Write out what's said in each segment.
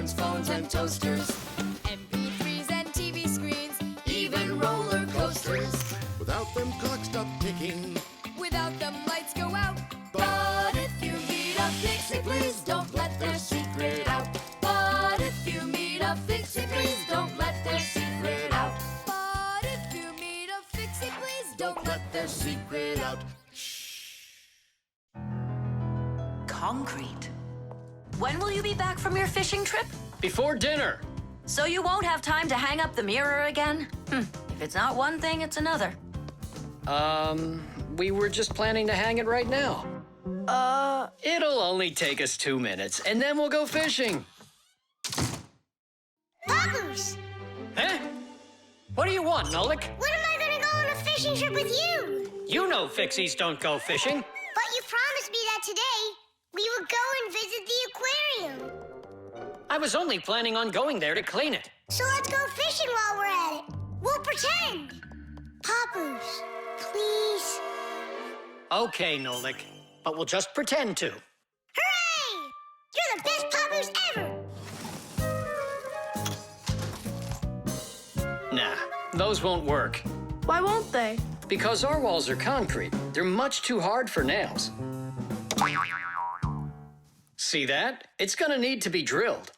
smartphones, phones, and toasters, MP3s and TV screens, even roller coasters. Without them, clocks stop ticking. Without them, lights go out. But if you meet a Fixie, please don't let their secret out. But if you meet a Fixie, please don't let their secret out. But if you meet a Fixie, please don't let their secret out. Concrete. When will you be back from your fishing trip? Before dinner. So you won't have time to hang up the mirror again? If it's not one thing, it's another. We were just planning to hang it right now. It'll only take us 2 minutes, and then we'll go fishing. Bubbles! Huh? What do you want, Nolik? When am I gonna go on a fishing trip with you? You know Fixies don't go fishing. But you promised me that today we would go and visit the aquarium. I was only planning on going there to clean it. So let's go fishing while we're at it. We'll pretend. Papoose, please. Okay, Nolik, but we'll just pretend to. Hooray! You're the best Papoose ever! Nah, those won't work. Why won't they? Because our walls are concrete. They're much too hard for nails. See that? It's gonna need to be drilled.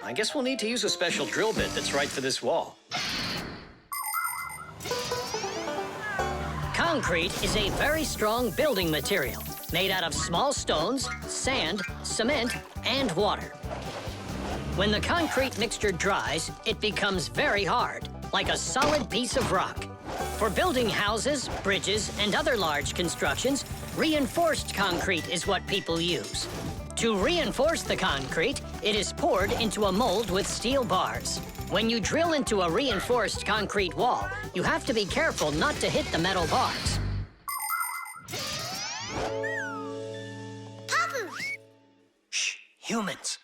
I guess we'll need to use a special drill bit that's right for this wall. Concrete is a very strong building material made out of small stones, sand, cement, and water. When the concrete mixture dries, it becomes very hard, like a solid piece of rock. For building houses, bridges, and other large constructions, reinforced concrete is what people use. To reinforce the concrete, it is poured into a mold with steel bars. When you drill into a reinforced concrete wall, you have to be careful not to hit the metal bars. Papoose! Shh, humans.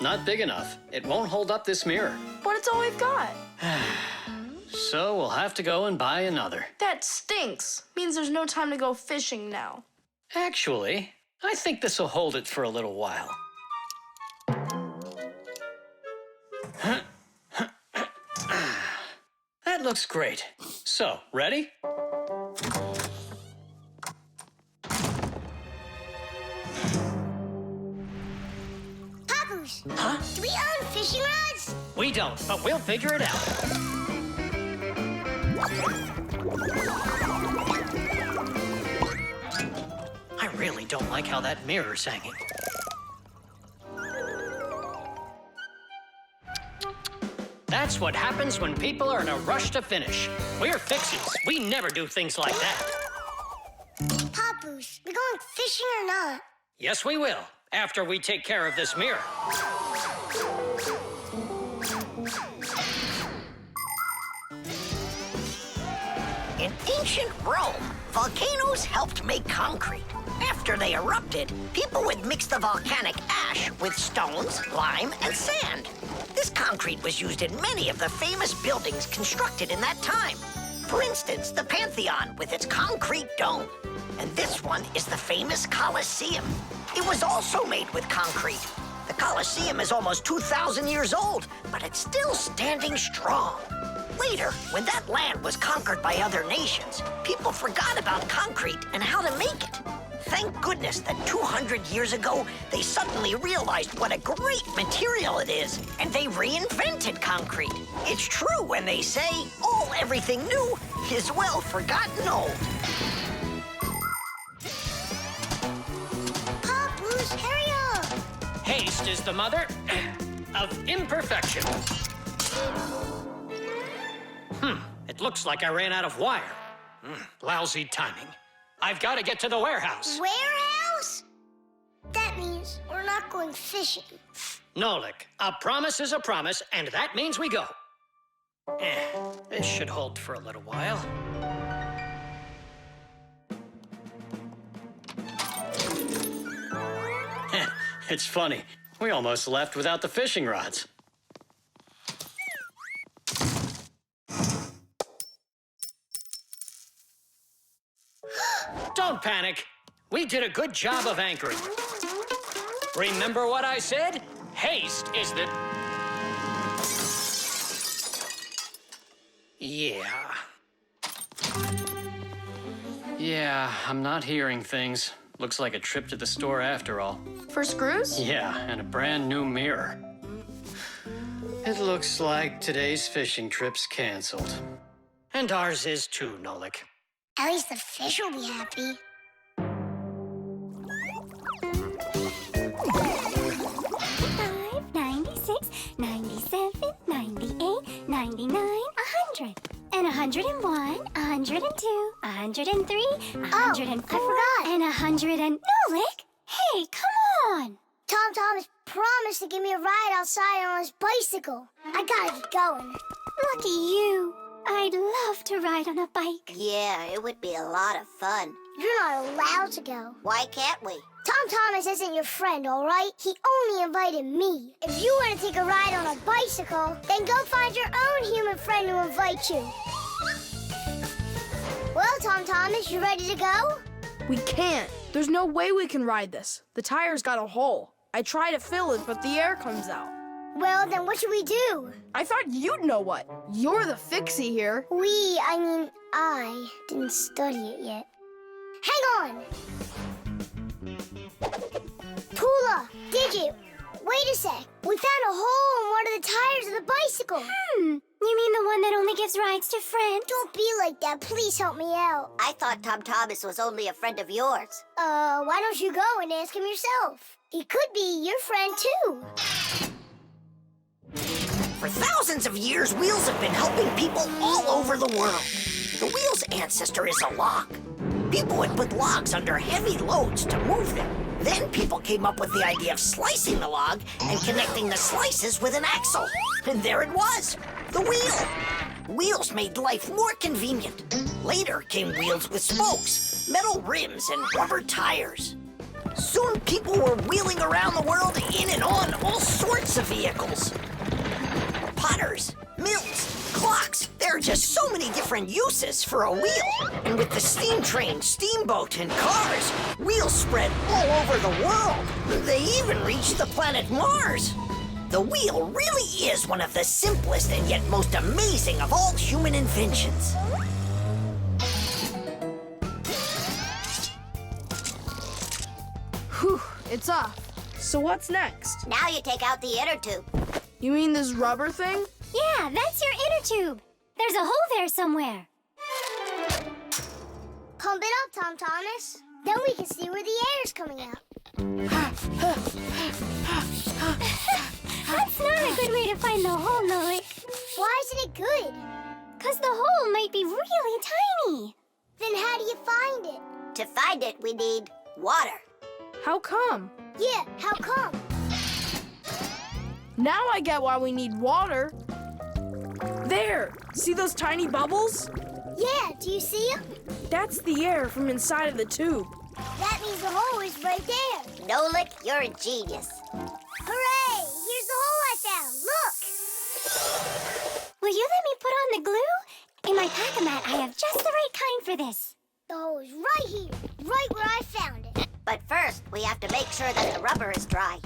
Not big enough. It won't hold up this mirror. But it's all we've got. So we'll have to go and buy another. That stinks. Means there's no time to go fishing now. Actually, I think this will hold it for a little while. That looks great. So, ready? Papoose! Huh? Do we own fishing rods? We don't, but we'll figure it out. I really don't like how that mirror's hanging. That's what happens when people are in a rush to finish. We're Fixies. We never do things like that. Papoose, we going fishing or not? Yes, we will, after we take care of this mirror. In ancient Rome, volcanoes helped make concrete. After they erupted, people would mix the volcanic ash with stones, lime, and sand. This concrete was used in many of the famous buildings constructed in that time. For instance, the Pantheon with its concrete dome. And this one is the famous Colosseum. It was also made with concrete. The Colosseum is almost 2,000 years old, but it's still standing strong. Later, when that land was conquered by other nations, people forgot about concrete and how to make it. Thank goodness that 200 years ago, they suddenly realized what a great material it is, and they reinvented concrete. It's true when they say, everything new is well forgotten old. Papoose, hurry up! Haste is the mother of imperfection. It looks like I ran out of wire. Lousy timing. I've got to get to the warehouse. Warehouse? That means we're not going fishing. Nolik, a promise is a promise, and that means we go. This should hold for a little while. It's funny. We almost left without the fishing rods. Don't panic. We did a good job of anchoring. Remember what I said? Haste is the... Yeah, I'm not hearing things. Looks like a trip to the store after all. For screws? Yeah, and a brand new mirror. It looks like today's fishing trip's canceled. And ours is too, Nolik. At least the fish will be happy. 96, 97, 98, 99, 100. And 101, 102, 103, 104, I forgot. And 100 and... Nolik! Hey, come on! Tom Thomas promised to give me a ride outside on his bicycle. I gotta get going. Lucky you. I'd love to ride on a bike. Yeah, it would be a lot of fun. You're not allowed to go. Why can't we? Tom Thomas isn't your friend, all right? He only invited me. If you want to take a ride on a bicycle, then go find your own human friend to invite you. Well, Tom Thomas, you ready to go? We can't. There's no way we can ride this. The tire's got a hole. I try to fill it, but the air comes out. Well, then what should we do? I thought you'd know what. You're the Fixie here. I didn't study it yet. Hang on! Tula, Digit, wait a sec. We found a hole in one of the tires of the bicycle. You mean the one that only gives rides to friends? Don't be like that. Please help me out. I thought Tom Thomas was only a friend of yours. Why don't you go and ask him yourself? He could be your friend, too. For thousands of years, wheels have been helping people all over the world. The wheel's ancestor is a log. People would put logs under heavy loads to move them. Then people came up with the idea of slicing the log and connecting the slices with an axle. And there it was, the wheel. Wheels made life more convenient. Later came wheels with spokes, metal rims, and rubber tires. Soon people were wheeling around the world in and on all sorts of vehicles. Potters, mills, clocks. There are just so many different uses for a wheel. And with the steam train, steamboat, and cars, wheels spread all over the world. They even reached the planet Mars. The wheel really is one of the simplest and yet most amazing of all human inventions. Whew, it's off. So what's next? Now you take out the inner tube. You mean this rubber thing? Yeah, that's your inner tube. There's a hole there somewhere. Pump it up, Tom Thomas. Then we can see where the air's coming out. That's not a good way to find the hole, Nolik. Why isn't it good? Because the hole might be really tiny. Then how do you find it? To find it, we need water. How come? Yeah, how come? Now I get why we need water. There! See those tiny bubbles? Yeah, do you see them? That's the air from inside of the tube. That means the hole is right there. Nolik, you're a genius. Hooray! Here's the hole I found. Look! Will you let me put on the glue? In my pack-a-mat, I have just the right kind for this. The hole is right here, right where I found it. But first, we have to make sure that the rubber is dry.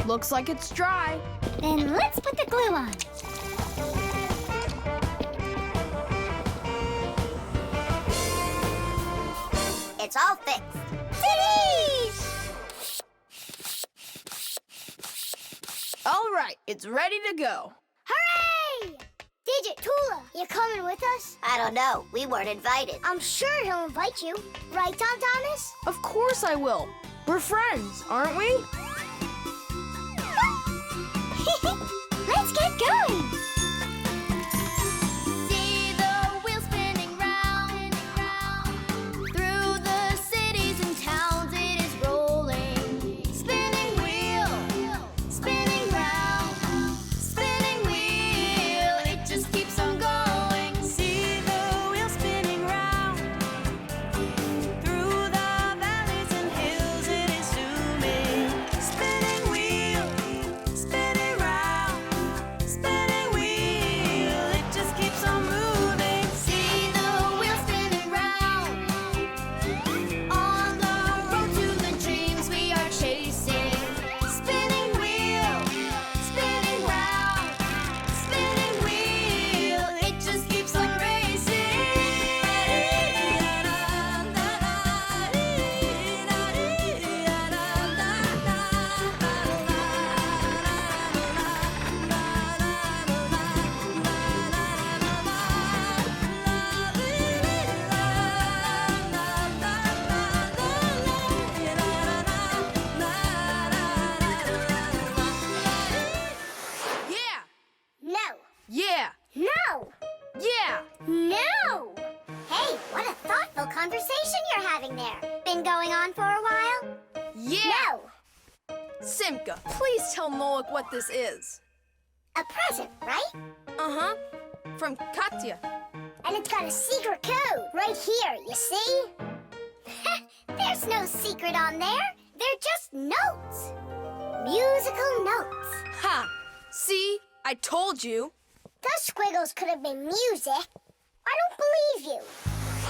Looks like it's dry. Then let's put the glue on. It's all fixed. All right, it's ready to go. Hooray! Digit, Tula, you coming with us? I don't know. We weren't invited. I'm sure he'll invite you. Right, Tom Thomas? Of course I will. We're friends, aren't we? Let's get going. See the wheel spinning round, through the cities and towns it is rolling. Spinning wheel, spinning round, spinning wheel, it just keeps on going. See the wheel spinning round, through the valleys and hills it is zooming. Yeah! No! Simka, please tell Nolik what this is. A present, right? Uh-huh. From Katya. And it's got a secret code right here, you see? There's no secret on there. They're just notes. Musical notes. Ha! See? I told you. Those squiggles could have been music. I don't believe you.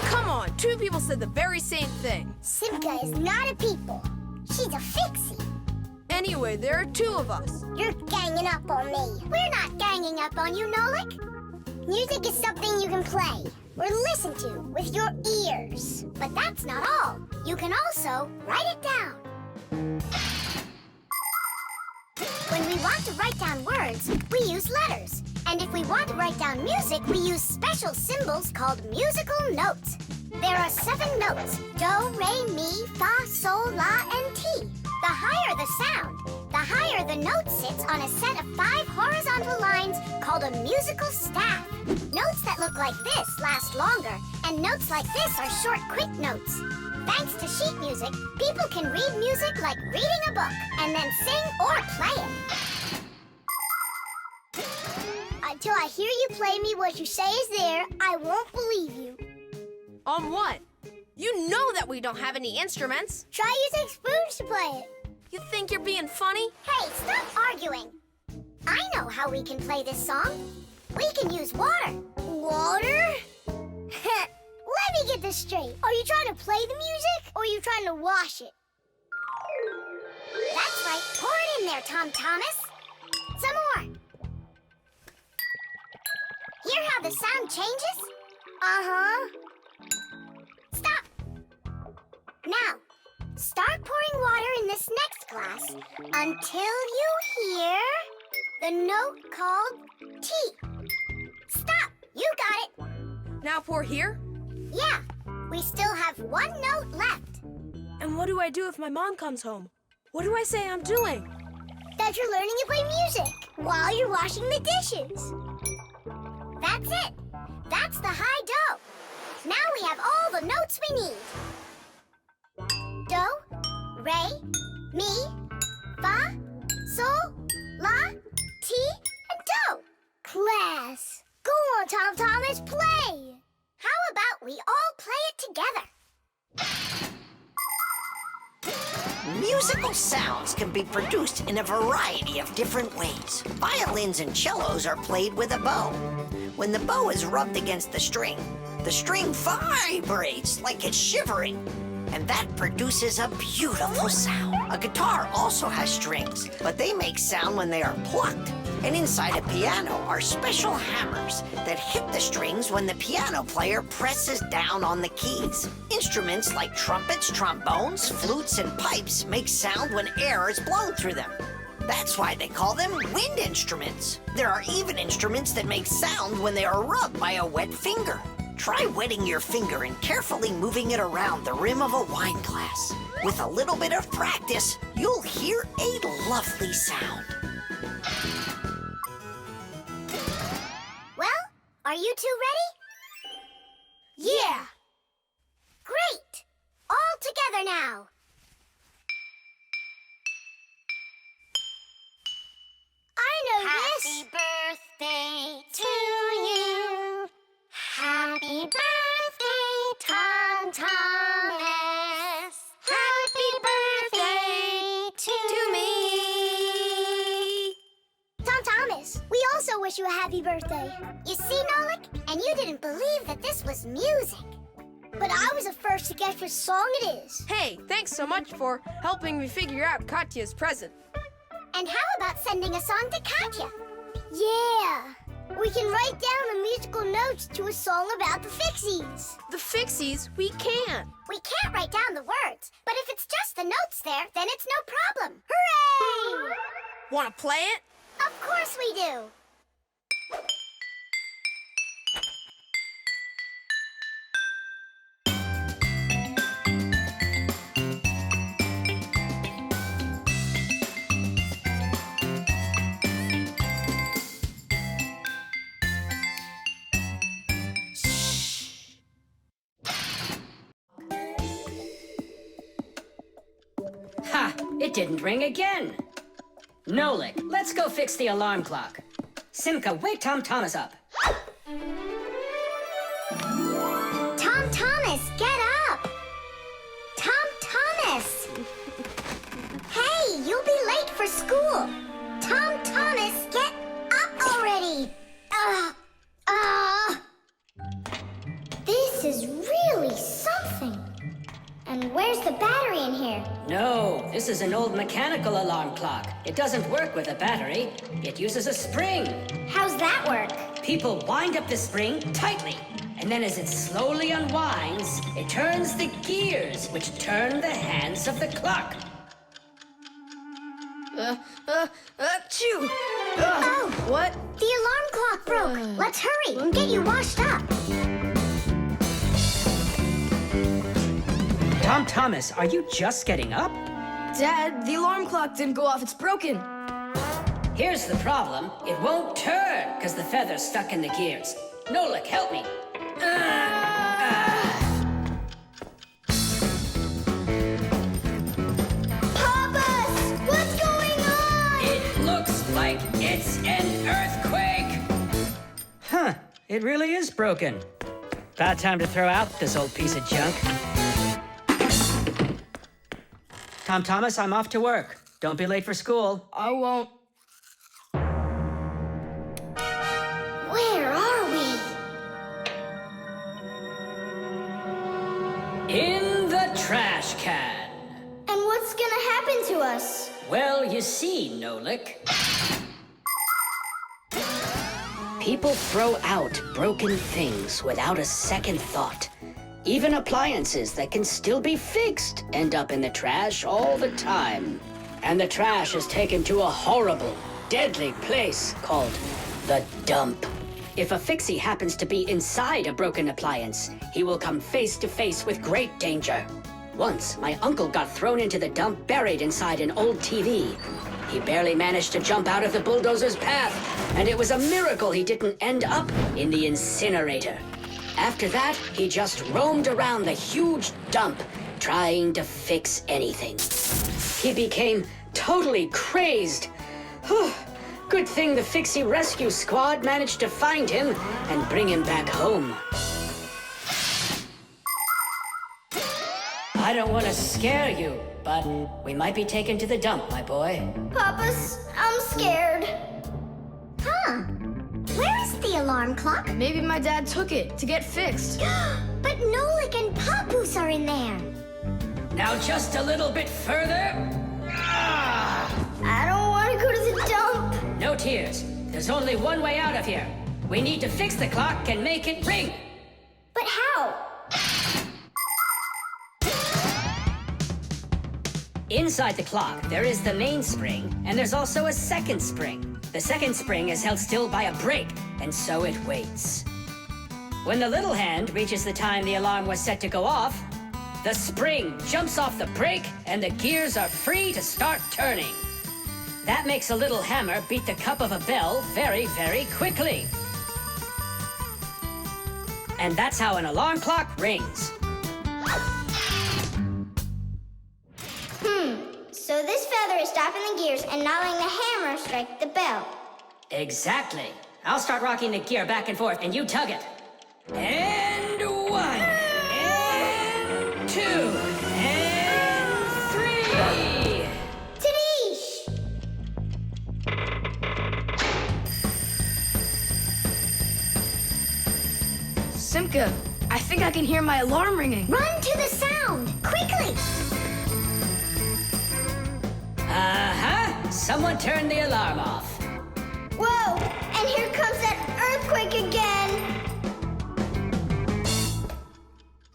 Come on, two people said the very same thing. Simka is not a people. She's a Fixie. Anyway, there are two of us. You're ganging up on me. We're not ganging up on you, Nolik. Music is something you can play or listen to with your ears. But that's not all. You can also write it down. When we want to write down words, we use letters. And if we want to write down music, we use special symbols called musical notes. There are 7 notes: do, re, mi, fa, sol, la, and ti. The higher the sound, the higher the note sits on a set of 5 horizontal lines called a musical staff. Notes that look like this last longer, and notes like this are short, quick notes. Thanks to sheet music, people can read music like reading a book, and then sing or play it. Until I hear you play me what you say is there, I won't believe you. On what? You know that we don't have any instruments. Try using spoons to play it. You think you're being funny? Hey, stop arguing. I know how we can play this song. We can use water. Water? Let me get this straight. Are you trying to play the music, or are you trying to wash it? That's right. Pour it in there, Tom Thomas. Some more. Hear how the sound changes? Uh-huh. Stop. Now, start pouring water in this next glass until you hear the note called T. Stop. You got it. Now pour here? Yeah. We still have 1 note left. And what do I do if my mom comes home? What do I say I'm doing? That you're learning to play music while you're washing the dishes. That's it. That's the high do. Now we have all the notes we need. Do, re, mi, fa, sol, la, ti, and do. Class. Go on, Tom Thomas, play. How about we all play it together? Musical sounds can be produced in a variety of different ways. Violins and cellos are played with a bow. When the bow is rubbed against the string vibrates like it's shivering, and that produces a beautiful sound. A guitar also has strings, but they make sound when they are plucked. And inside a piano are special hammers that hit the strings when the piano player presses down on the keys. Instruments like trumpets, trombones, flutes, and pipes make sound when air is blown through them. That's why they call them wind instruments. There are even instruments that make sound when they are rubbed by a wet finger. Try wetting your finger and carefully moving it around the rim of a wine glass. With a little bit of practice, you'll hear a lovely sound. Well, are you two ready? Yeah! Great! All together now. I know this. Happy birthday to you. Happy birthday, Tom Thomas. Happy birthday to me. Tom Thomas, we also wish you a happy birthday. You see, Nolik? And you didn't believe that this was music. But I was the first to guess which song it is. Hey, thanks so much for helping me figure out Katya's present. And how about sending a song to Katya? Yeah! We can write down the musical notes to a song about the Fixies. The Fixies? We can't. We can't write down the words, but if it's just the notes there, then it's no problem. Hooray! Want to play it? Of course we do. Ha! It didn't ring again. Nolik, let's go fix the alarm clock. Simka, wake Tom Thomas up. Tom Thomas, get up! Tom Thomas! Hey, you'll be late for school! Tom Thomas, get up already! This is really something. And where's the battery in here? No, this is an old mechanical alarm clock. It doesn't work with a battery. It uses a spring. How's that work? People wind up the spring tightly, and then as it slowly unwinds, it turns the gears, which turn the hands of the clock. Achoo! Oh! What? The alarm clock broke. Let's hurry and get you washed up. Tom Thomas, are you just getting up? Dad, the alarm clock didn't go off. It's broken. Here's the problem. It won't turn because the feather's stuck in the gears. Nolik, help me. Papas! What's going on? It looks like it's an earthquake. Huh, it really is broken. About time to throw out this old piece of junk. Tom Thomas, I'm off to work. Don't be late for school. I won't. Where are we? In the trash can. And what's gonna happen to us? Well, you see, Nolik. People throw out broken things without a second thought. Even appliances that can still be fixed end up in the trash all the time. And the trash is taken to a horrible, deadly place called the dump. If a Fixie happens to be inside a broken appliance, he will come face to face with great danger. Once, my uncle got thrown into the dump buried inside an old TV. He barely managed to jump out of the bulldozer's path, and it was a miracle he didn't end up in the incinerator. After that, he just roamed around the huge dump, trying to fix anything. He became totally crazed. Good thing the Fixie rescue squad managed to find him and bring him back home. I don't want to scare you, but we might be taken to the dump, my boy. Papas, I'm scared. Huh? Where is the alarm clock? Maybe my dad took it to get fixed. But Nolik and Papoose are in there. Now just a little bit further. I don't want to go to the dump. No tears. There's only one way out of here. We need to fix the clock and make it ring. But how? Inside the clock, there is the main spring, and there's also a second spring. The second spring is held still by a brake, and so it waits. When the little hand reaches the time the alarm was set to go off, the spring jumps off the brake, and the gears are free to start turning. That makes a little hammer beat the cup of a bell very, very quickly. And that's how an alarm clock rings. So this feather is stopping the gears and not letting the hammer strike the bell. Exactly. I'll start rocking the gear back and forth, and you tug it. And 1, and 2, and 3. Tadish! Simka, I think I can hear my alarm ringing. Run to the sound! Quickly! Someone turn the alarm off. Whoa! And here comes that earthquake again!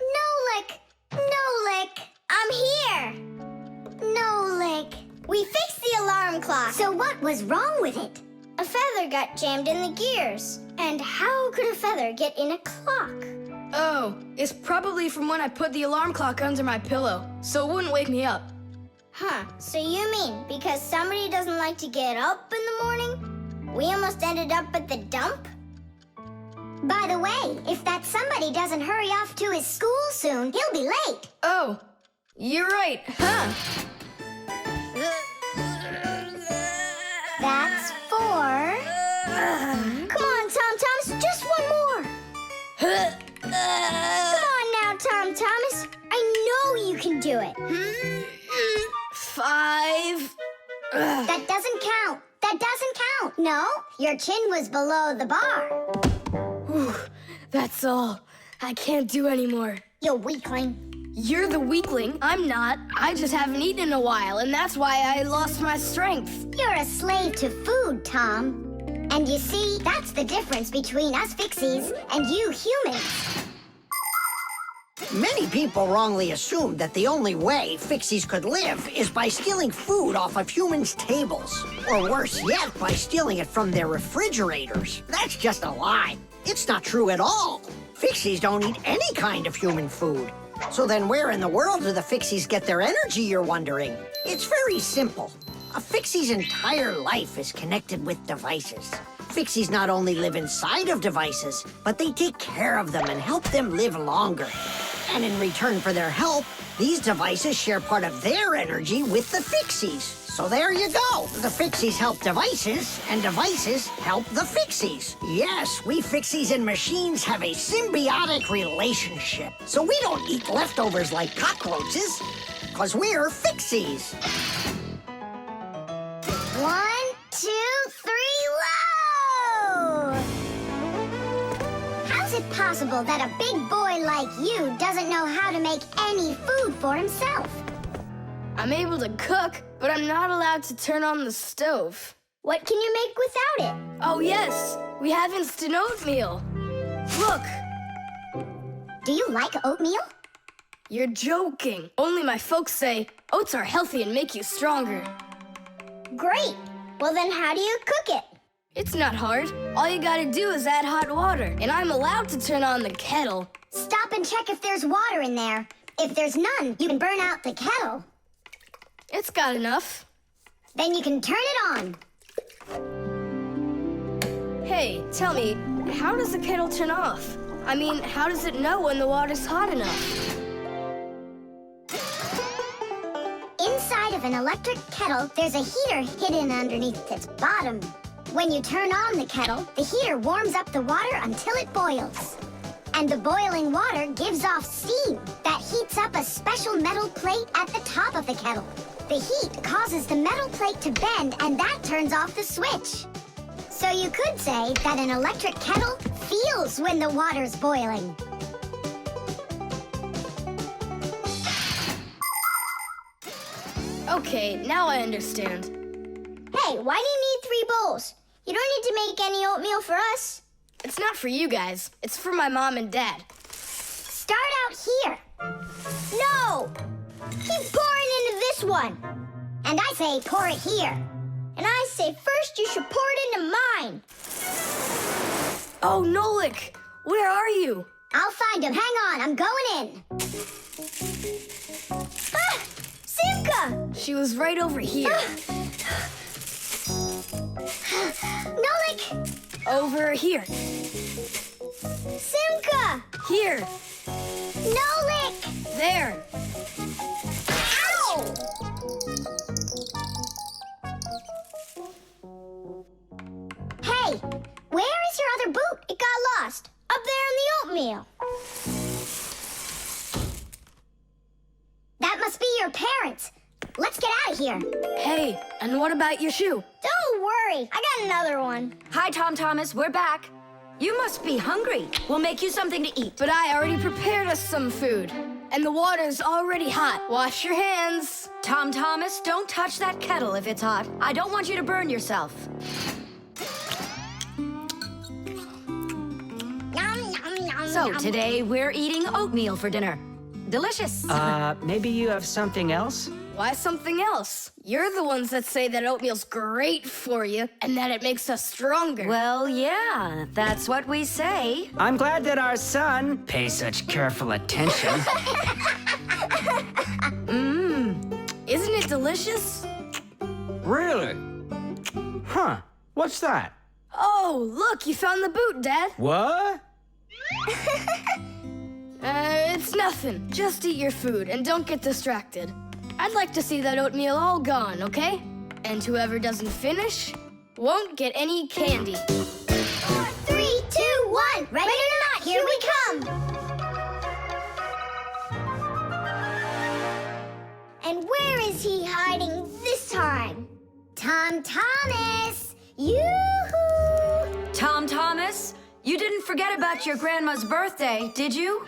Nolik! Nolik! I'm here! Nolik! We fixed the alarm clock! So what was wrong with it? A feather got jammed in the gears. And how could a feather get in a clock? Oh, it's probably from when I put the alarm clock under my pillow, so it wouldn't wake me up. Huh, so you mean because somebody doesn't like to get up in the morning? We almost ended up at the dump? By the way, if that somebody doesn't hurry off to his school soon, he'll be late. Oh, you're right, huh? 5. That doesn't count. That doesn't count. No, your chin was below the bar. Whew, that's all. I can't do anymore. You weakling. You're the weakling. I'm not. I just haven't eaten in a while, and that's why I lost my strength. You're a slave to food, Tom. And you see, that's the difference between us Fixies and you humans. Many people wrongly assume that the only way Fixies could live is by stealing food off of humans' tables. Or worse yet, by stealing it from their refrigerators. That's just a lie. It's not true at all. Fixies don't eat any kind of human food. So then where in the world do the Fixies get their energy, you're wondering? It's very simple. A Fixie's entire life is connected with devices. Fixies not only live inside of devices, but they take care of them and help them live longer. And in return for their help, these devices share part of their energy with the Fixies. So there you go. The Fixies help devices, and devices help the Fixies. Yes, we Fixies and machines have a symbiotic relationship. So we don't eat leftovers like cockroaches, because we're Fixies. 1, 2, 3, low! How's it possible that a big boy like you doesn't know how to make any food for himself? I'm able to cook, but I'm not allowed to turn on the stove. What can you make without it? Oh, yes. We have instant oatmeal. Look. Do you like oatmeal? You're joking. Only my folks say oats are healthy and make you stronger. Great. Well, then how do you cook it? It's not hard. All you gotta do is add hot water, and I'm allowed to turn on the kettle. Stop and check if there's water in there. If there's none, you can burn out the kettle. It's got enough. Then you can turn it on. Hey, tell me, how does the kettle turn off? I mean, how does it know when the water's hot enough? Inside of an electric kettle, there's a heater hidden underneath its bottom. When you turn on the kettle, the heater warms up the water until it boils. And the boiling water gives off steam that heats up a special metal plate at the top of the kettle. The heat causes the metal plate to bend, and that turns off the switch. So you could say that an electric kettle feels when the water's boiling. Okay, now I understand. Hey, why do you need 3 bowls? You don't need to make any oatmeal for us. It's not for you guys. It's for my mom and dad. Start out here. No! Keep pouring into this one. And I say pour it here. And I say first you should pour it into mine. Oh, Nolik! Where are you? I'll find him. Hang on, I'm going in. Ah! Simka! She was right over here. Nolik! Over here. Simka! Here. Nolik! There. Ow! Hey, where is your other boot? It got lost. Up there in the oatmeal. That must be your parents. Let's get out of here. Hey, and what about your shoe? Don't worry, I got another one. Hi, Tom Thomas. We're back. You must be hungry. We'll make you something to eat. But I already prepared us some food. And the water's already hot. Wash your hands. Tom Thomas, don't touch that kettle if it's hot. I don't want you to burn yourself. So today we're eating oatmeal for dinner. Delicious. Maybe you have something else? Why something else? You're the ones that say that oatmeal's great for you and that it makes us stronger. Well, yeah, that's what we say. I'm glad that our son pays such careful attention. Isn't it delicious? Really? Huh. What's that? Oh, look, you found the boot, Dad. What? It's nothing. Just eat your food and don't get distracted. I'd like to see that oatmeal all gone, okay? And whoever doesn't finish won't get any candy. 3, 2, 1. Ready or not, here we come. Where is he hiding this time? Tom Thomas! Yoo-hoo! Tom Thomas, you didn't forget about your grandma's birthday, did you?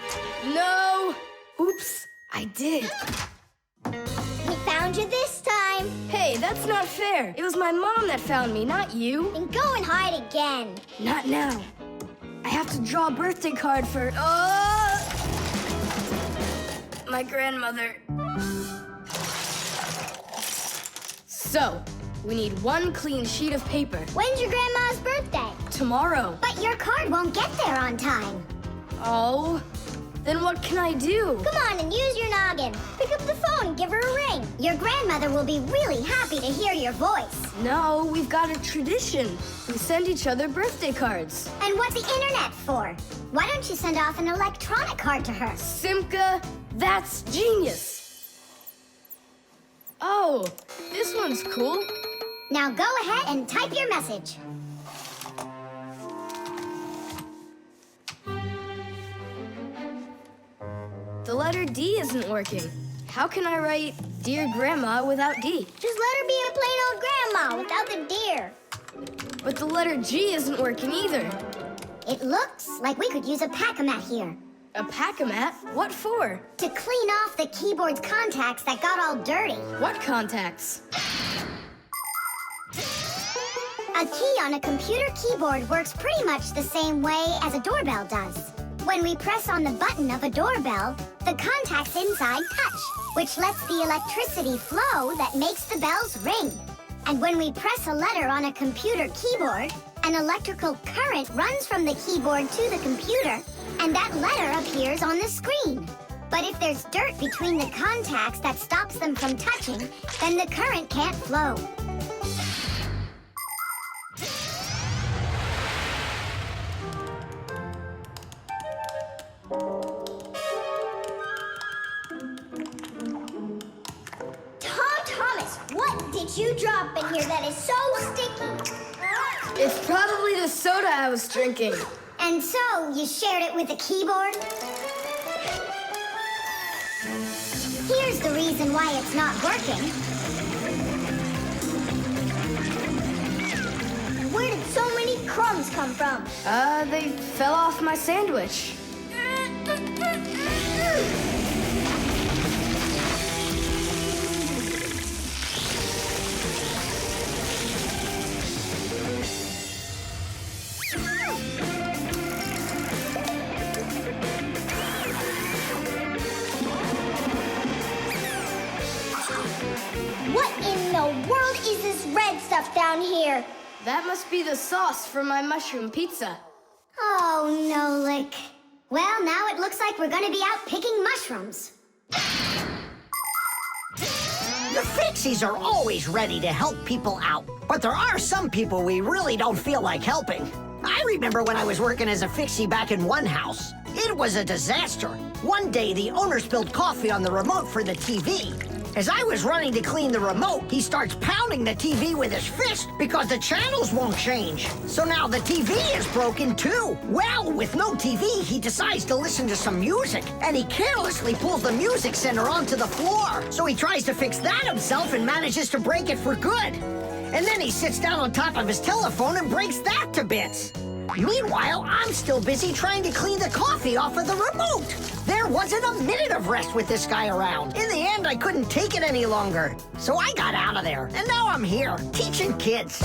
No! Oops, I did. We found you this time. Hey, that's not fair. It was my mom that found me, not you. Then go and hide again. Not now. I have to draw a birthday card for... my grandmother. So, we need one clean sheet of paper. When's your grandma's birthday? Tomorrow. But your card won't get there on time. Oh, then what can I do? Come on and use your noggin. Pick up the phone and give her a ring. Your grandmother will be really happy to hear your voice. No, we've got a tradition. We send each other birthday cards. And what's the internet for? Why don't you send off an electronic card to her? Simka, that's genius. Oh, this one's cool. Now go ahead and type your message. The letter D isn't working. How can I write Dear Grandma without D? Just let her be a plain old grandma without the dear. But the letter G isn't working either. It looks like we could use a pack-a-mat here. A pack-a-mat? What for? To clean off the keyboard's contacts that got all dirty. What contacts? A key on a computer keyboard works pretty much the same way as a doorbell does. When we press on the button of a doorbell, the contacts inside touch, which lets the electricity flow that makes the bells ring. And when we press a letter on a computer keyboard, an electrical current runs from the keyboard to the computer, and that letter appears on the screen. But if there's dirt between the contacts that stops them from touching, then the current can't flow. What did you drop in here that is so sticky? It's probably the soda I was drinking. And so, you shared it with the keyboard? Here's the reason why it's not working. Where did so many crumbs come from? They fell off my sandwich. What in the world is this red stuff down here? That must be the sauce for my mushroom pizza. Oh, Nolik. Well, now it looks like we're gonna be out picking mushrooms. The Fixies are always ready to help people out, but there are some people we really don't feel like helping. I remember when I was working as a Fixie back in one house. It was a disaster. One day, the owner spilled coffee on the remote for the TV. As I was running to clean the remote, he starts pounding the TV with his fist because the channels won't change. So now the TV is broken too. Well, with no TV, he decides to listen to some music, and he carelessly pulls the music center onto the floor. So he tries to fix that himself and manages to break it for good. And then he sits down on top of his telephone and breaks that to bits. Meanwhile, I'm still busy trying to clean the coffee off of the remote. There wasn't a minute of rest with this guy around. In the end, I couldn't take it any longer. So I got out of there, and now I'm here, teaching kids.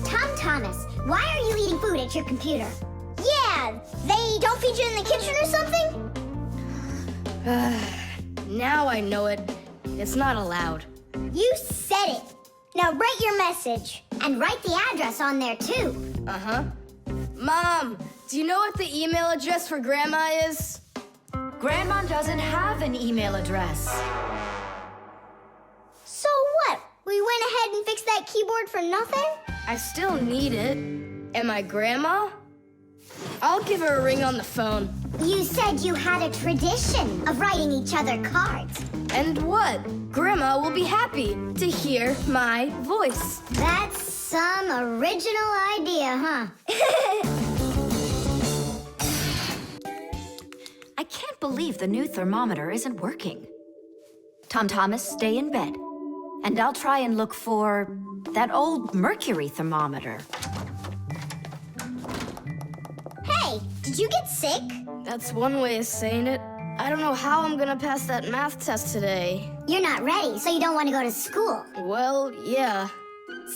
Tom Thomas, why are you eating food at your computer? Yeah, they don't feed you in the kitchen or something? Now I know it. It's not allowed. You said it. Now write your message, and write the address on there too. Uh-huh. Mom, do you know what the email address for Grandma is? Grandma doesn't have an email address. So what? We went ahead and fixed that keyboard for nothing? I still need it. Am I Grandma? I'll give her a ring on the phone. You said you had a tradition of writing each other cards. And what? Grandma will be happy to hear my voice. That's some original idea, huh? I can't believe the new thermometer isn't working. Tom Thomas, stay in bed. And I'll try and look for that old mercury thermometer. Hey, did you get sick? That's one way of saying it. I don't know how I'm gonna pass that math test today. You're not ready, so you don't want to go to school. Well, yeah.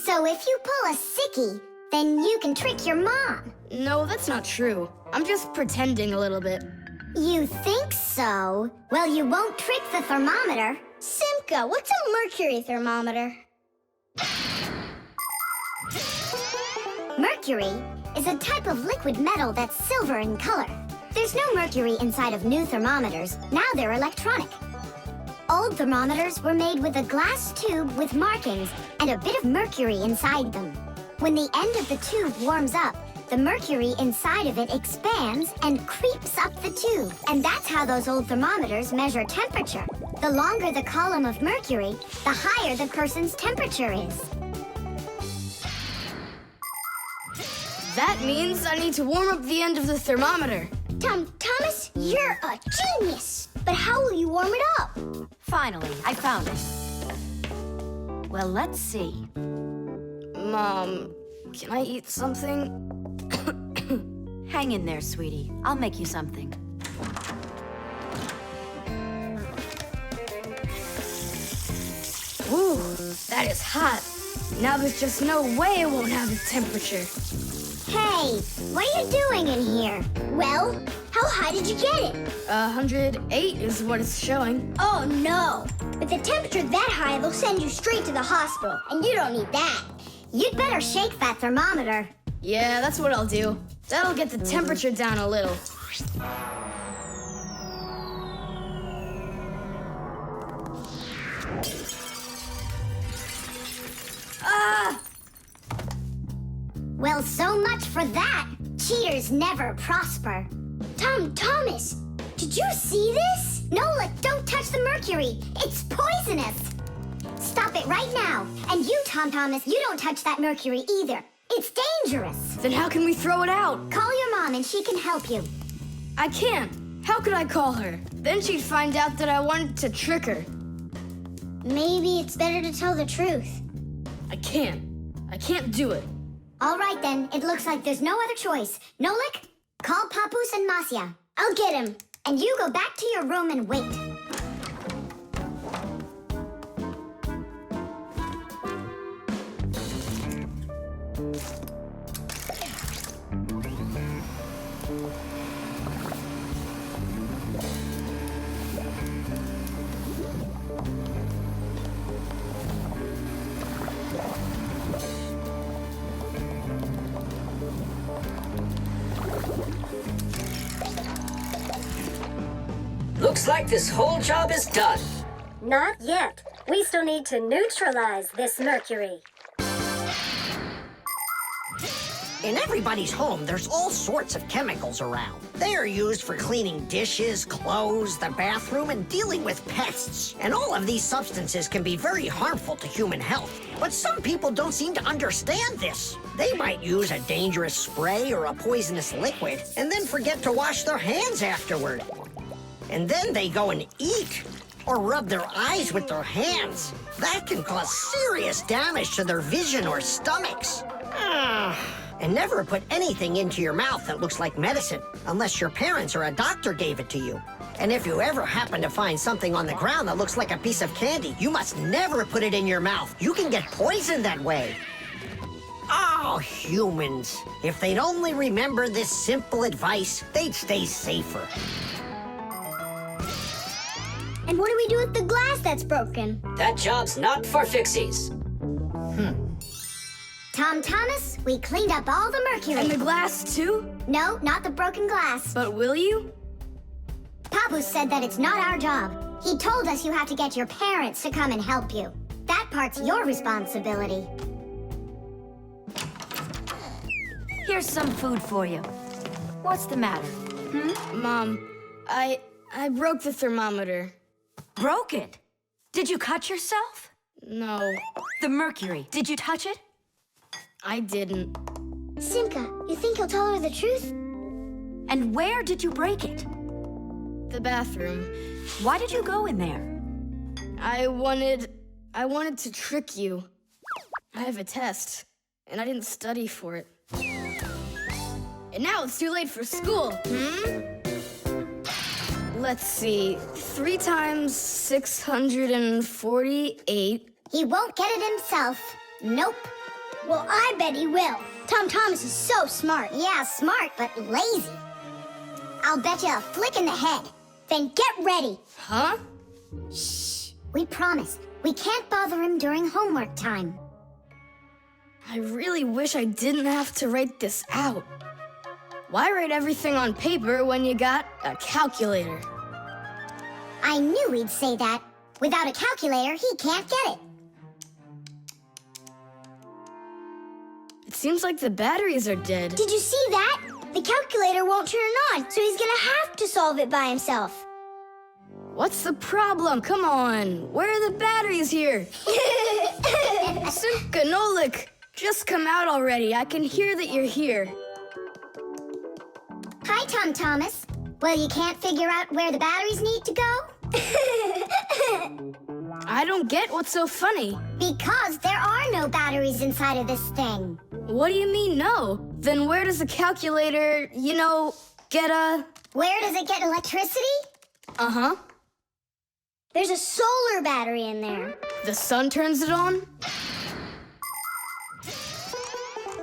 So if you pull a sickie, then you can trick your mom. No, that's not true. I'm just pretending a little bit. You think so? Well, you won't trick the thermometer. Simka, what's a mercury thermometer? Mercury is a type of liquid metal that's silver in color. There's no mercury inside of new thermometers. Now they're electronic. Old thermometers were made with a glass tube with markings and a bit of mercury inside them. When the end of the tube warms up, the mercury inside of it expands and creeps up the tube. And that's how those old thermometers measure temperature. The longer the column of mercury, the higher the person's temperature is. That means I need to warm up the end of the thermometer. Thomas, you're a genius. But how will you warm it up? Finally, I found it. Well, let's see. Mom, can I eat something? Hang in there, sweetie. I'll make you something. Ooh, that is hot. Now there's just no way it won't have a temperature. Hey, what are you doing in here? Well, how high did you get it? 108 is what it's showing. Oh no! With a temperature that high, they'll send you straight to the hospital, and you don't need that. You'd better shake that thermometer. Yeah, that's what I'll do. That'll get the temperature down a little. Ah! Well, so much for that. Cheaters never prosper. Thomas, did you see this? Nolik, don't touch the mercury. It's poisonous. Stop it right now. And you, Thomas, you don't touch that mercury either. It's dangerous. Then how can we throw it out? Call your mom and she can help you. I can't. How could I call her? Then she'd find out that I wanted to trick her. Maybe it's better to tell the truth. I can't. I can't do it. All right, then. It looks like there's no other choice. Nolik, call Papoose and Masya. I'll get him. And you go back to your room and wait. Looks like this whole job is done. Not yet. We still need to neutralize this mercury. In everybody's home, there's all sorts of chemicals around. They are used for cleaning dishes, clothes, the bathroom, and dealing with pests. And all of these substances can be very harmful to human health. But some people don't seem to understand this. They might use a dangerous spray or a poisonous liquid and then forget to wash their hands afterward. And then they go and eat or rub their eyes with their hands. That can cause serious damage to their vision or stomachs. And never put anything into your mouth that looks like medicine, unless your parents or a doctor gave it to you. And if you ever happen to find something on the ground that looks like a piece of candy, you must never put it in your mouth. You can get poisoned that way. Oh, humans. If they'd only remember this simple advice, they'd stay safer. And what do we do with the glass that's broken? That job's not for Fixies. Thomas, we cleaned up all the mercury. And the glass, too? No, not the broken glass. But will you? Papoose said that it's not our job. He told us you have to get your parents to come and help you. That part's your responsibility. Here's some food for you. What's the matter? Mom, I broke the thermometer. Broke it? Did you cut yourself? No, The mercury, did you touch it? I didn't. Simka, you think he'll tell her the truth? And where did you break it? The bathroom. Why did you go in there? I wanted to trick you. I have a test, and I didn't study for it. And now it's too late for school, Let's see, 3 times 648. He won't get it himself. Nope. Well, I bet he will. Tom Thomas is so smart. Yeah, smart, but lazy. I'll bet you a flick in the head. Then get ready. Huh? Shh. We promise. We can't bother him during homework time. I really wish I didn't have to write this out. Why write everything on paper when you got a calculator? I knew he'd say that. Without a calculator, he can't get it. It seems like the batteries are dead. Did you see that? The calculator won't turn on, so he's gonna have to solve it by himself. What's the problem? Come on. Where are the batteries here? Simka and Nolik, just come out already. I can hear that you're here. Hi, Tom Thomas. Well, you can't figure out where the batteries need to go? I don't get what's so funny. Because there are no batteries inside of this thing. What do you mean, no? Then where does a calculator, get a... Where does it get electricity? Uh-huh. There's a solar battery in there. The sun turns it on?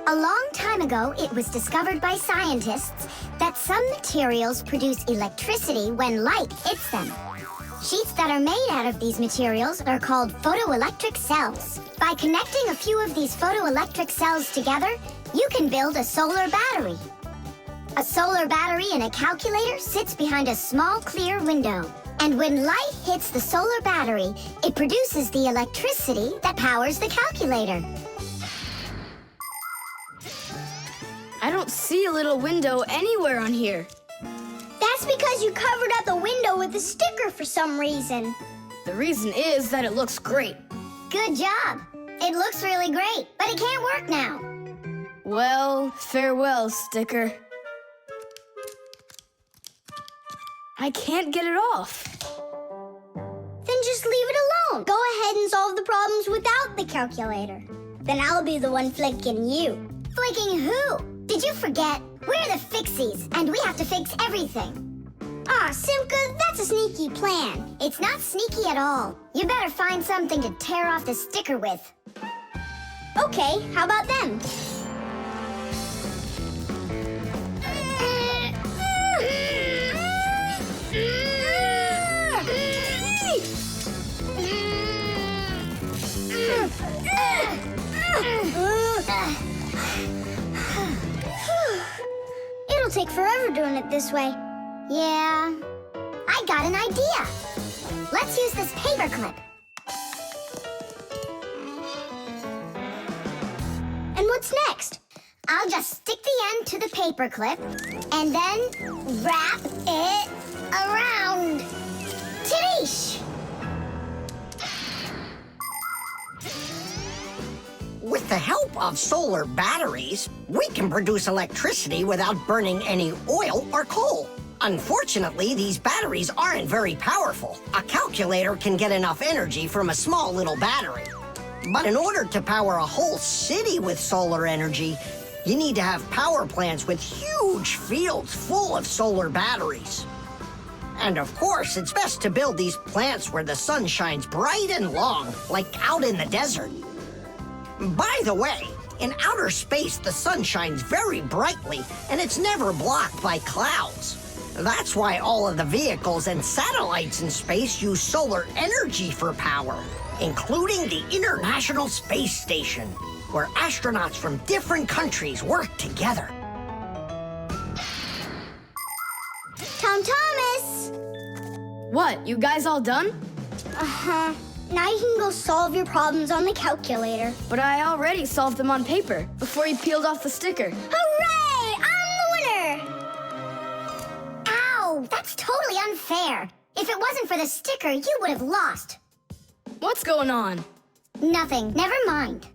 A long time ago, it was discovered by scientists that some materials produce electricity when light hits them. Sheets that are made out of these materials are called photoelectric cells. By connecting a few of these photoelectric cells together, you can build a solar battery. A solar battery in a calculator sits behind a small clear window. And when light hits the solar battery, it produces the electricity that powers the calculator. I don't see a little window anywhere on here. That's because you covered up the window with a sticker for some reason. The reason is that it looks great. Good job. It looks really great, but it can't work now. Well, farewell, sticker. I can't get it off. Then just leave it alone. Go ahead and solve the problems without the calculator. Then I'll be the one flicking you. Flicking who? Did you forget? We're the Fixies, and we have to fix everything. Ah, Simka, that's a sneaky plan. It's not sneaky at all. You better find something to tear off the sticker with. Okay, how about them? It'll take forever doing it this way. Yeah, I got an idea. Let's use this paper clip. And what's next? I'll just stick the end to the paper clip and then wrap it around. Tadish! With the help of solar batteries, we can produce electricity without burning any oil or coal. Unfortunately, these batteries aren't very powerful. A calculator can get enough energy from a small little battery. But in order to power a whole city with solar energy, you need to have power plants with huge fields full of solar batteries. And of course, it's best to build these plants where the sun shines bright and long, like out in the desert. By the way, in outer space, the sun shines very brightly, and it's never blocked by clouds. That's why all of the vehicles and satellites in space use solar energy for power, including the International Space Station, where astronauts from different countries work together. Tom Thomas! What, you guys all done? Uh-huh. Now you can go solve your problems on the calculator. But I already solved them on paper before you peeled off the sticker. Hooray! I'm the winner! Ow! That's totally unfair. If it wasn't for the sticker, you would have lost. What's going on? Nothing. Never mind.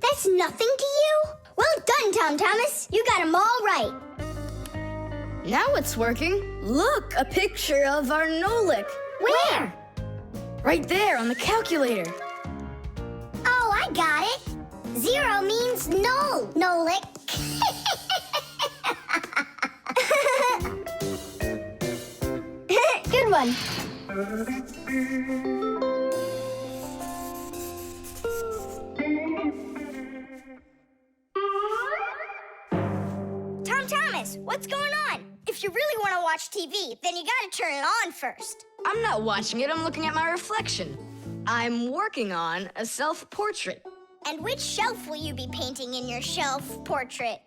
That's nothing to you? Well done, Tom Thomas. You got them all right. Now it's working. Look, a picture of our Nolik. Where? Right there on the calculator. Oh, I got it. 0 means no, Nolik. Good one. Tom Thomas, what's going on? If you really want to watch TV, then you gotta turn it on first. I'm not watching it, I'm looking at my reflection. I'm working on a self-portrait. And which shelf will you be painting in your shelf portrait?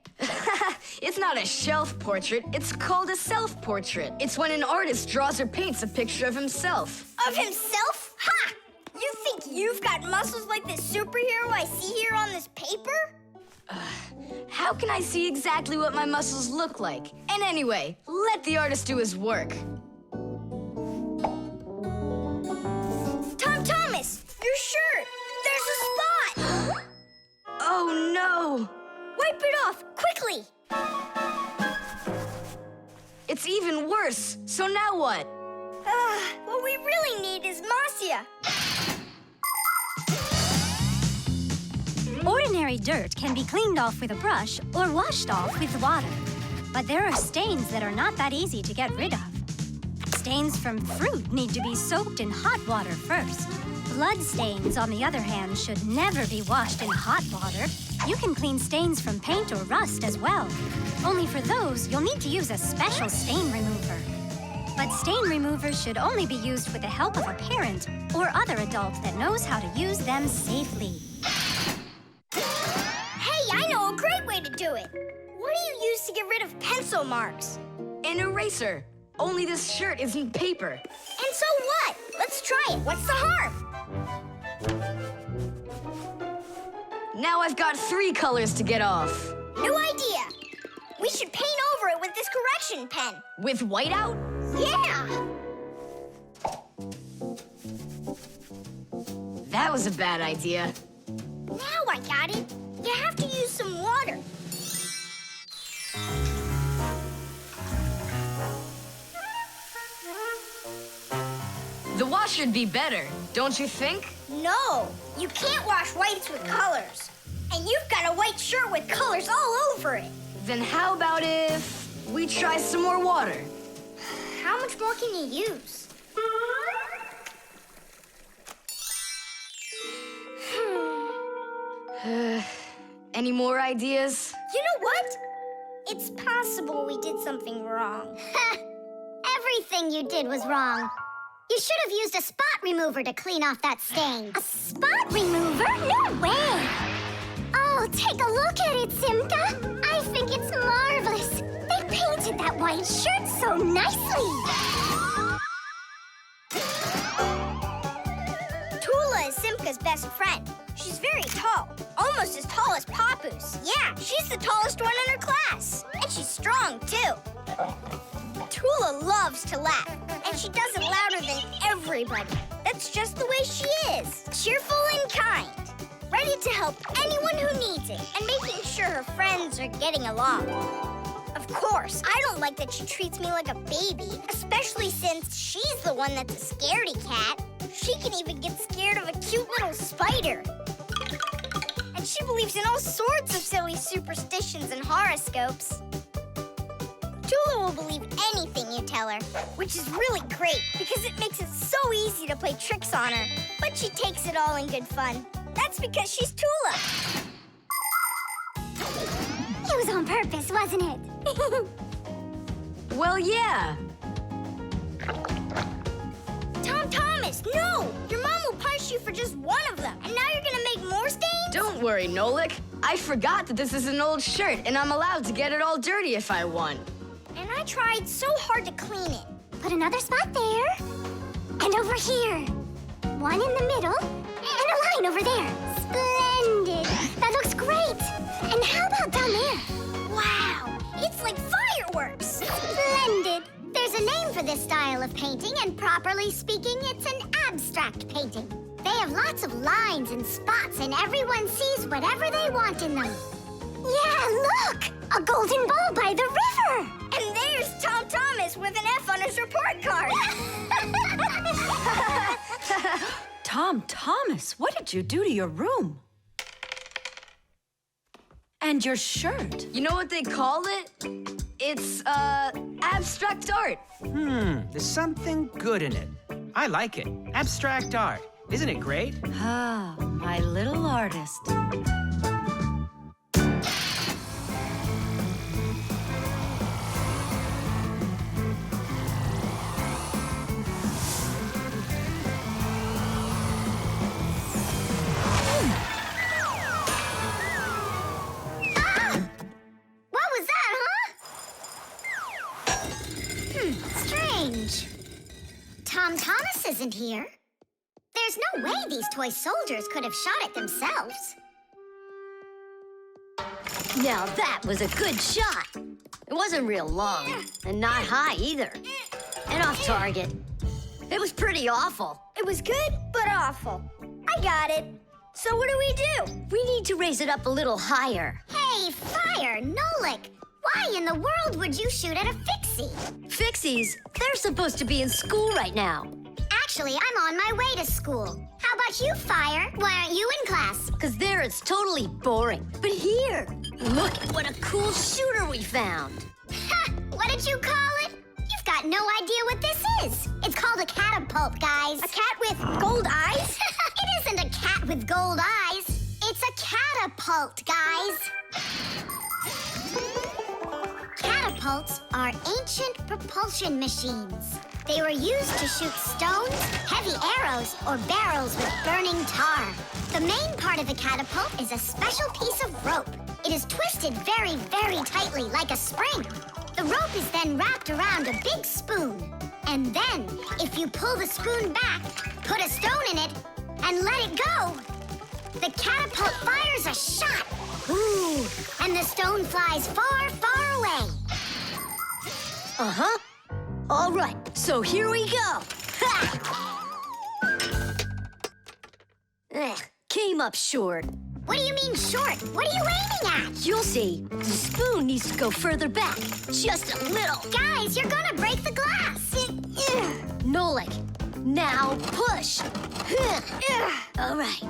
It's not a shelf portrait, it's called a self-portrait. It's when an artist draws or paints a picture of himself. Of himself? Ha! You think you've got muscles like this superhero I see here on this paper? How can I see exactly what my muscles look like? And anyway, let the artist do his work. Tom Thomas, your shirt! There's a spot! Oh no! Wipe it off, quickly! It's even worse, so now what? What we really need is Masya. Ordinary dirt can be cleaned off with a brush or washed off with water. But there are stains that are not that easy to get rid of. Stains from fruit need to be soaked in hot water first. Blood stains, on the other hand, should never be washed in hot water. You can clean stains from paint or rust as well. Only for those, you'll need to use a special stain remover. But stain removers should only be used with the help of a parent or other adult that knows how to use them safely. Hey, I know a great way to do it. What do you use to get rid of pencil marks? An eraser. Only this shirt isn't paper. And so what? Let's try it. What's the harm? Now I've got 3 colors to get off. New idea. We should paint over it with this correction pen. With whiteout? Yeah! That was a bad idea. Now I got it. You have to use some water. The wash should be better, don't you think? No, you can't wash whites with colors. And you've got a white shirt with colors all over it. Then how about if we try some more water? How much more can you use? Any more ideas? You know what? It's possible we did something wrong. Everything you did was wrong. You should have used a spot remover to clean off that stain. A spot remover? No way! Oh, take a look at it, Simka. I think it's marvelous. They painted that white shirt so nicely. Tula is Simka's best friend. She's very tall, almost as tall as Papoose. Yeah, she's the tallest one in her class. And she's strong, too. Tula loves to laugh, and she does it louder than everybody. That's just the way she is. Cheerful and kind. Ready to help anyone who needs it, and making sure her friends are getting along. Of course, I don't like that she treats me like a baby, especially since she's the one that's a scaredy cat. She can even get scared of a cute little spider. And she believes in all sorts of silly superstitions and horoscopes. Tula will believe anything you tell her, which is really great because it makes it so easy to play tricks on her. But she takes it all in good fun. That's because she's Tula. It was on purpose, wasn't it? Well, yeah. Tom Thomas, no! Your mom will punish you for just one of them. And now you're gonna make more stains? Don't worry, Nolik. I forgot that this is an old shirt, and I'm allowed to get it all dirty if I want. And I tried so hard to clean it. Put another spot there. And over here. One in the middle. And a line over there. Splendid. That looks great. And how about down there? Wow. It's like fireworks. Splendid. There's a name for this style of painting, and properly speaking, it's an abstract painting. They have lots of lines and spots, and everyone sees whatever they want in them. Yeah, look! A golden ball by the river! And there's Tom Thomas Thomas with an F on his report card. Tom Thomas, what did you do to your room? And your shirt? You know what they call it? It's, abstract art. There's something good in it. I like it. Abstract art. Isn't it great? Ah, my little artist. Strange. Tom Thomas isn't here. There's no way these toy soldiers could have shot it themselves. Now that was a good shot. It wasn't real long, and not high either. And off target. It was pretty awful. It was good, but awful. I got it. So what do we do? We need to raise it up a little higher. Hey, Fire, Nolik, why in the world would you shoot at a Fixie? Fixies, they're supposed to be in school right now. Actually, I'm on my way to school. How about you, Fire? Why aren't you in class? Because there it's totally boring. But here, look at what a cool shooter we found. Ha! What did you call it? You've got no idea what this is. It's called a catapult, guys. A cat with gold eyes? It isn't a cat with gold eyes. It's a catapult, guys. Catapults are ancient propulsion machines. They were used to shoot stones, heavy arrows, or barrels with burning tar. The main part of a catapult is a special piece of rope. It is twisted very, very tightly like a spring. The rope is then wrapped around a big spoon. And then, if you pull the spoon back, put a stone in it, and let it go, the catapult fires a shot. Ooh, and the stone flies far, far away. Uh-huh. All right, so here we go. Ha! Came up short. What do you mean short? What are you aiming at? You'll see. The spoon needs to go further back. Just a little. Guys, you're gonna break the glass. Nolik, now push. All right.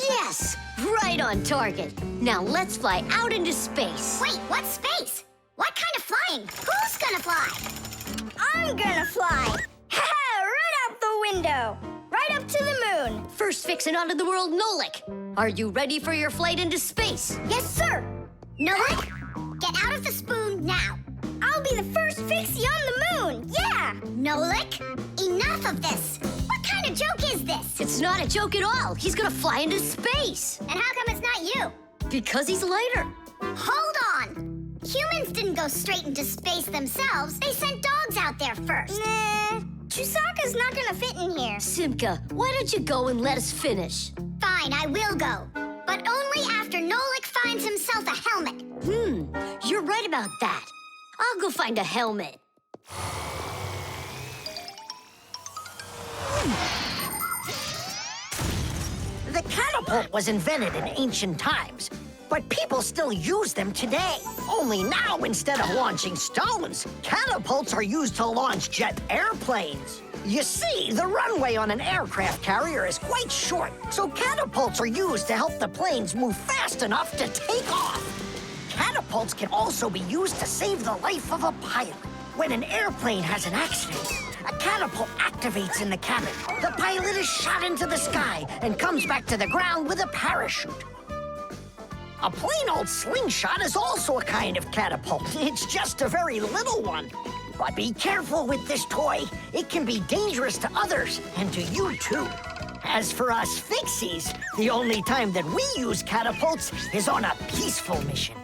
Yes, right on target. Now let's fly out into space. Wait, what space? What kind of flying? Who's gonna fly? I'm gonna fly. Right out the window. Right up to the moon. First fixin' onto the world, Nolik. Are you ready for your flight into space? Yes, sir. Nolik, get out of the spoon now. I'll be the first Fixie on the moon. Yeah. Nolik, enough of this. What kind of joke is this? It's not a joke at all. He's gonna fly into space. And how come it's not you? Because he's lighter. Hold on. Humans didn't go straight into space themselves. They sent dogs out there first. Nah, Chusaka's not gonna fit in here. Simka, why don't you go and let us finish? Fine, I will go. But only after Nolik finds himself a helmet. You're right about that. I'll go find a helmet. The catapult was invented in ancient times, but people still use them today. Only now, instead of launching stones, catapults are used to launch jet airplanes. You see, the runway on an aircraft carrier is quite short, so catapults are used to help the planes move fast enough to take off. Catapults can also be used to save the life of a pilot. When an airplane has an accident, a catapult activates in the cabin. The pilot is shot into the sky and comes back to the ground with a parachute. A plain old slingshot is also a kind of catapult. It's just a very little one. But be careful with this toy. It can be dangerous to others and to you too. As for us Fixies, the only time that we use catapults is on a peaceful mission.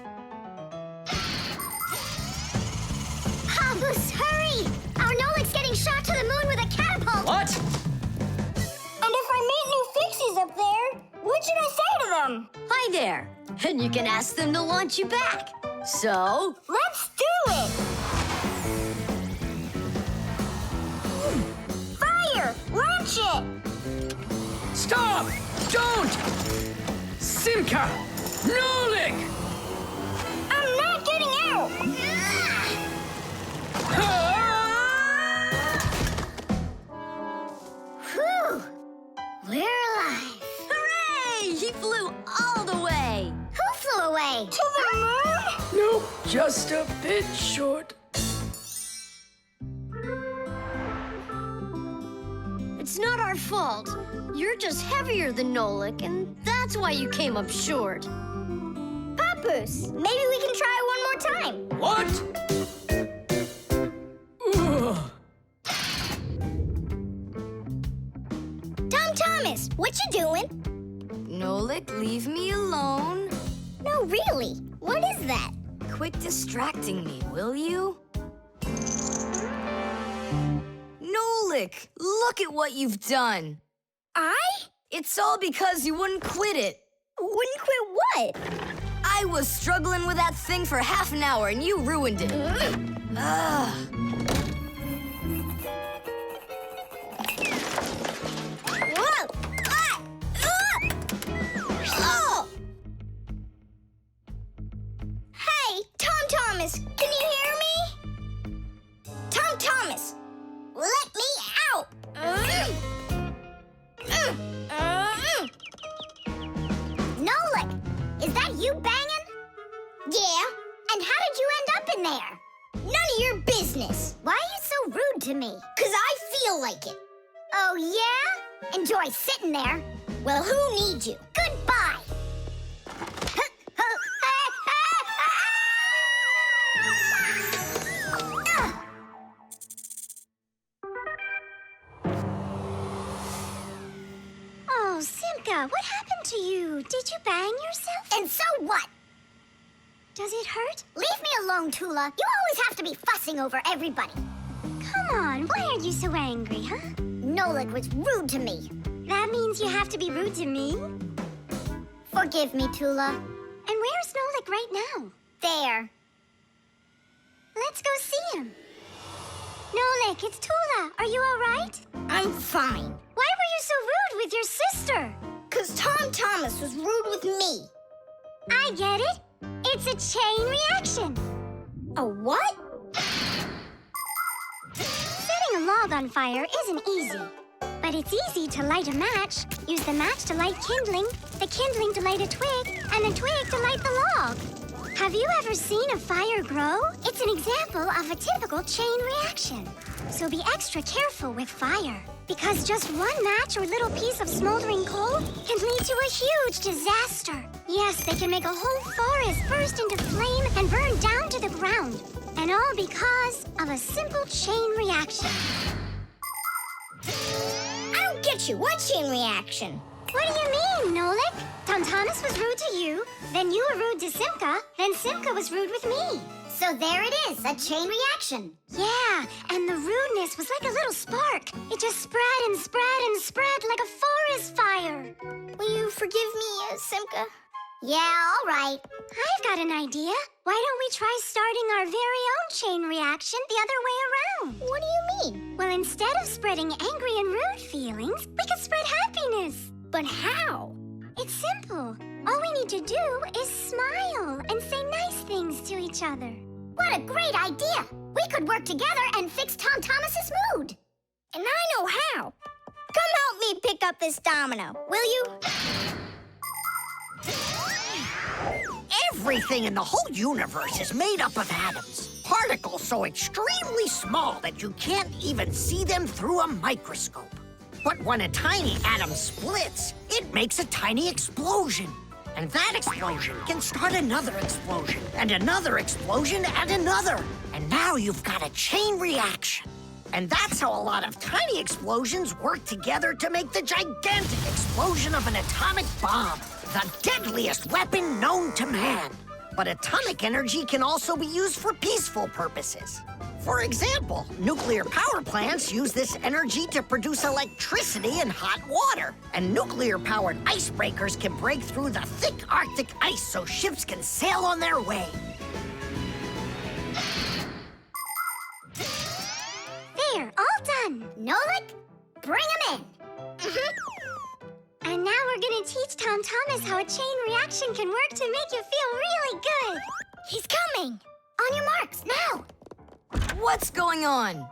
Habus, hurry! Our Nolik's getting shot to the moon with a catapult! What? And if I meet new Fixies up there, what should I say to them? Hi there. And you can ask them to launch you back. So? Let's do it! Fire! Launch it! Stop! Don't! Simka! Nolik! I'm not getting out! Whew! We're alive. Hooray! He flew all the way. Who flew away? To the moon? No, just a bit short. It's not our fault. You're just heavier than Nolik, and that's why you came up short. Papoose, maybe we can try one more time. What? Ugh. Tom Thomas, what you doing? Nolik, leave me alone. No, really. What is that? Quit distracting me, will you? Nolik, look at what you've done. It's all because you wouldn't quit it. Wouldn't quit what? I was struggling with that thing for half an hour and you ruined it. Ugh. Whoa! Ah! Oh! Hey, Tom Thomas, can you hear me? Tom Thomas, let me out! Nolik, is that you banging? Yeah, and how did you end up in there? None of your business. Why are you so rude to me? 'Cause I feel like it. Oh, yeah? Enjoy sitting there. Well, who needs you? Goodbye. Oh, Simka, what happened to you? Did you bang yourself? And so what? Does it hurt? Leave me alone, Tula. You always have to be fussing over everybody. Come on, why are you so angry, huh? Nolik was rude to me. That means you have to be rude to me? Forgive me, Tula. And where's Nolik right now? There. Let's go see him. Nolik, it's Tula. Are you all right? I'm fine. Why were you so rude with your sister? 'Cause Tom Thomas was rude with me. I get it. It's a chain reaction. A what? Setting a log on fire isn't easy. But it's easy to light a match. Use the match to light kindling, the kindling to light a twig, and the twig to light the log. Have you ever seen a fire grow? It's an example of a typical chain reaction. So be extra careful with fire. Because just one match or little piece of smoldering coal can lead to a huge disaster. Yes, they can make a whole forest burst into flame and burn down to the ground. And all because of a simple chain reaction. I don't get you. What chain reaction? What do you mean, Nolik? Tom Thomas was rude to you, then you were rude to Simka, then Simka was rude with me. So there it is, a chain reaction. Yeah, and the rudeness was like a little spark. It just spread and spread and spread like a forest fire. Will you forgive me, Simka? Yeah, all right. I've got an idea. Why don't we try starting our very own chain reaction the other way around? What do you mean? Well, instead of spreading angry and rude feelings, we could spread happiness. But how? It's simple. All we need to do is smile and say nice things to each other. What a great idea! We could work together and fix Tom Thomas's mood. And I know how. Come help me pick up this domino, will you? Everything in the whole universe is made up of atoms. Particles so extremely small that you can't even see them through a microscope. But when a tiny atom splits, it makes a tiny explosion. And that explosion can start another explosion, and another explosion, and another. And now you've got a chain reaction. And that's how a lot of tiny explosions work together to make the gigantic explosion of an atomic bomb, the deadliest weapon known to man. But atomic energy can also be used for peaceful purposes. For example, nuclear power plants use this energy to produce electricity and hot water. And nuclear-powered icebreakers can break through the thick Arctic ice so ships can sail on their way. There, all done. Nolik, bring him in. And now we're gonna teach Tom Thomas how a chain reaction can work to make you feel really good. He's coming. On your marks, now. What's going on?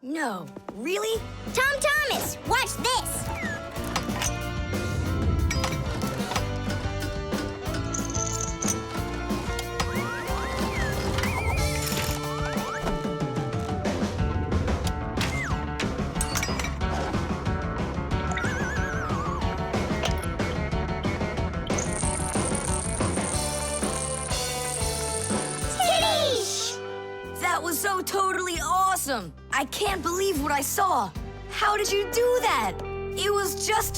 No, really? Tom Thomas, watch this. That was so totally awesome! I can't believe what I saw. How did you do that? It was just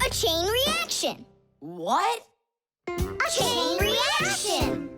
A chain reaction. What? A chain reaction.